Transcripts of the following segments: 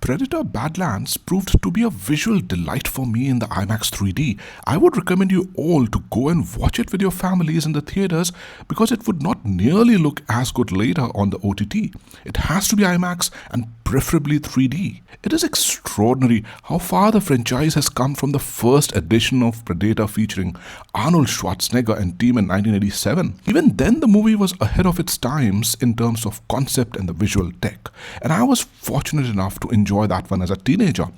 Predator Badlands proved to be a visual delight for me in the IMAX 3D. I would recommend you all to go and watch it with your families in the theaters because it would not nearly look as good later on the OTT. It has to be IMAX and preferably 3D. It is extraordinary how far the franchise has come from the first edition of Predator featuring Arnold Schwarzenegger and team in 1987. Even then, the movie was ahead of its times in terms of concept and the visual tech, and I was fortunate enough to enjoy that one as a teenager.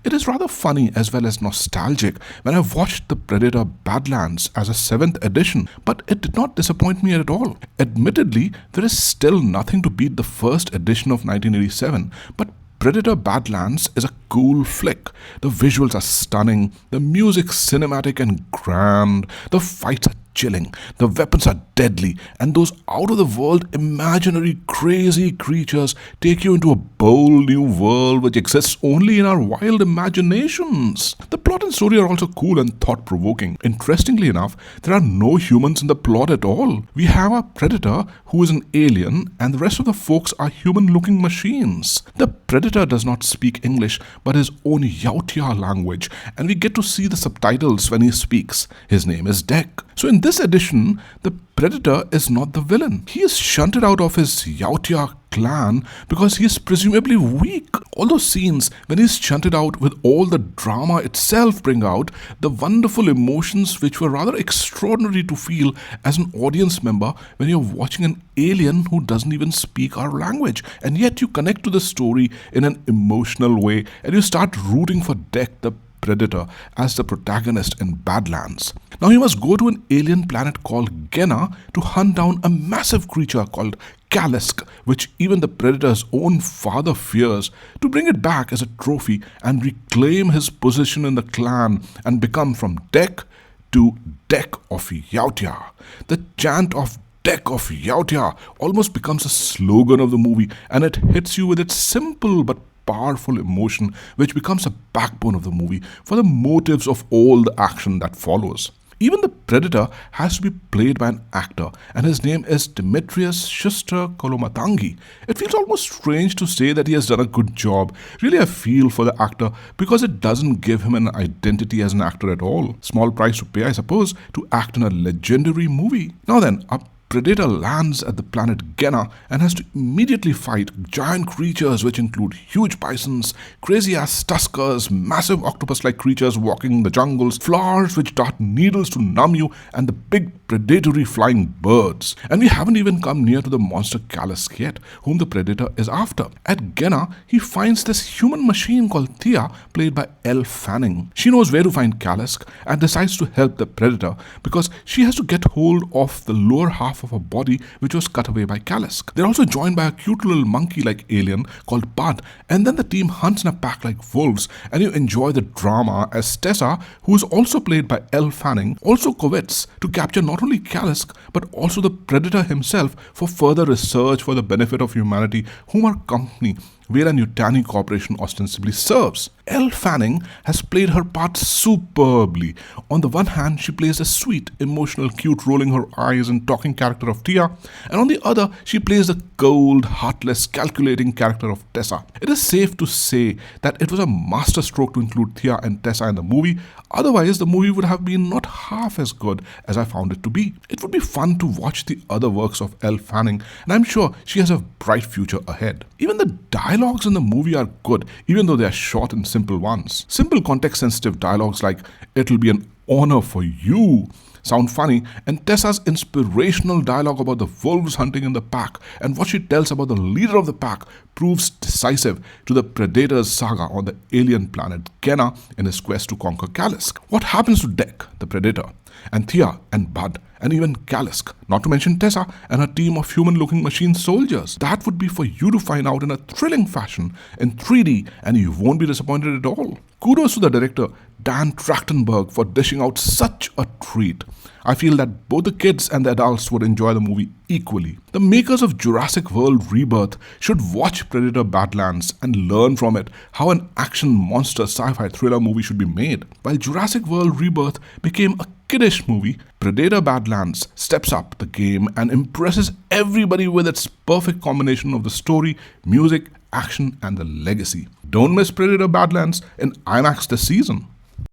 It is rather funny as well as nostalgic when I watched the Predator Badlands as a 7th edition, but it did not disappoint me at all. Admittedly, there is still nothing to beat the first edition of 1987, but Predator Badlands is a cool flick. The visuals are stunning, the music cinematic and grand, the fights are chilling, the weapons are deadly, and those out-of-the-world imaginary crazy creatures take you into a bold new world which exists only in our wild imaginations. The plot and story are also cool and thought-provoking. Interestingly enough, there are no humans in the plot at all. We have a predator who is an alien, and the rest of the folks are human-looking machines. The predator does not speak English but his own Yautja language, and we get to see the subtitles when he speaks. His name is Deck. So in this edition, the Predator is not the villain. He is shunted out of his Yautja clan because he is presumably weak. All those scenes when he is shunted out with all the drama itself bring out the wonderful emotions which were rather extraordinary to feel as an audience member when you're watching an alien who doesn't even speak our language, and yet you connect to the story in an emotional way and you start rooting for Deck the Predator as the protagonist in Badlands. Now he must go to an alien planet called Genna to hunt down a massive creature called Kalisk, which even the Predator's own father fears, to bring it back as a trophy and reclaim his position in the clan and become from Deck to Deck of Yautja. The chant of Deck of Yautja almost becomes a slogan of the movie, and it hits you with its simple but powerful emotion which becomes a backbone of the movie for the motives of all the action that follows. Even the Predator has to be played by an actor, and his name is Demetrius Schuster Kolomatangi. It feels almost strange to say that he has done a good job. Really, I feel for the actor because it doesn't give him an identity as an actor at all. Small price to pay, I suppose, to act in a legendary movie. Now then, a Predator lands at the planet Genna and has to immediately fight giant creatures which include huge bisons, crazy-ass tuskers, massive octopus-like creatures walking in the jungles, flowers which dart needles to numb you, and the big predatory flying birds. And we haven't even come near to the monster Kalisk yet, whom the Predator is after. At Genna, he finds this human machine called Thea, played by Elle Fanning. She knows where to find Kalisk and decides to help the Predator because she has to get hold of the lower half of her body which was cut away by Kalisk. They're also joined by a cute little monkey-like alien called Bud, and then the team hunts in a pack like wolves, and you enjoy the drama as Tessa, who is also played by Elle Fanning, also covets to capture not only Kalisk but also the Predator himself for further research for the benefit of humanity, whom our company Weyland-Yutani Corporation ostensibly serves. Elle Fanning has played her part superbly. On the one hand, she plays a sweet, emotional, cute, rolling her eyes and talking character of Tia, and on the other, she plays the cold, heartless, calculating character of Tessa. It is safe to say that it was a masterstroke to include Tia and Tessa in the movie, otherwise the movie would have been not half as good as I found it to be. It would be fun to watch the other works of Elle Fanning, and I'm sure she has a bright future ahead. Even the dialogues in the movie are good, even though they are short and simple ones. Simple context-sensitive dialogues like, "It'll be an honor for you," sound funny, and Tessa's inspirational dialogue about the wolves hunting in the pack and what she tells about the leader of the pack proves decisive to the Predator's saga on the alien planet Genna in his quest to conquer Kalisk. What happens to Deck, the Predator, and Thea and Bud, and even Kalisk, not to mention Tessa and her team of human-looking machine soldiers? That would be for you to find out in a thrilling fashion in 3D, and you won't be disappointed at all. Kudos to the director Dan Trachtenberg for dishing out such a treat. I feel that both the kids and the adults would enjoy the movie equally. The makers of Jurassic World Rebirth should watch Predator Badlands and learn from it how an action monster sci-fi thriller movie should be made. While Jurassic World Rebirth became a kiddish movie, Predator Badlands steps up the game and impresses everybody with its perfect combination of the story, music, action, and the legacy. Don't miss Predator Badlands in IMAX this season.